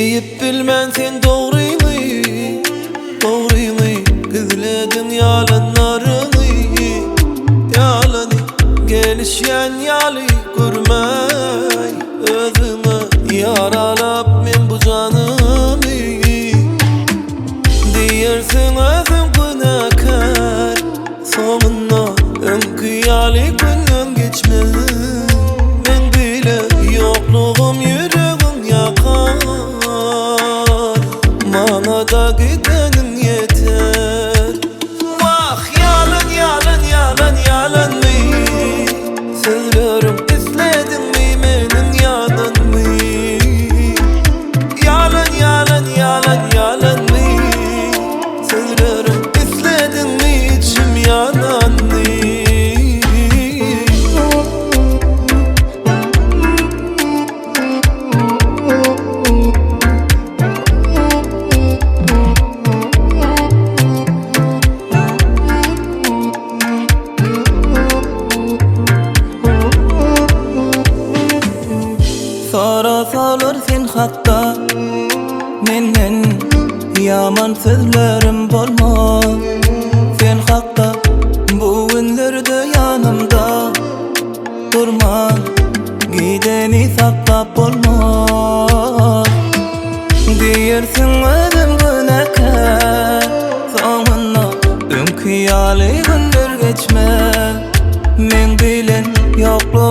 Deyip bilmen sen doğruymu, doğruymu. Gizledin yalanlarını, yalanı. Gelişen yalı görmey özüme. Yaralap men bu canımı. Diyersin özüm günahkar, sonuna ömkü yalı günüm geçmez. Ben bile yokluğum yüreğim yakar. Bana da gidenin yeter. Vah yalan yalan yalan yalan mı? Sözlerim izledin mi benim yalan mı? Yalan yalan yalan yalan mı? Sözlerim izledin mi içim yanan mı? Sara salır sen hakta menden yaman sözlerim bolma. Sen hakta bu günlerde yanımda durma. Gideni saklap bolma. Diyersin özüm günahkar, sonuna ömkü yalı günler geçmez. Men bilen yokluğum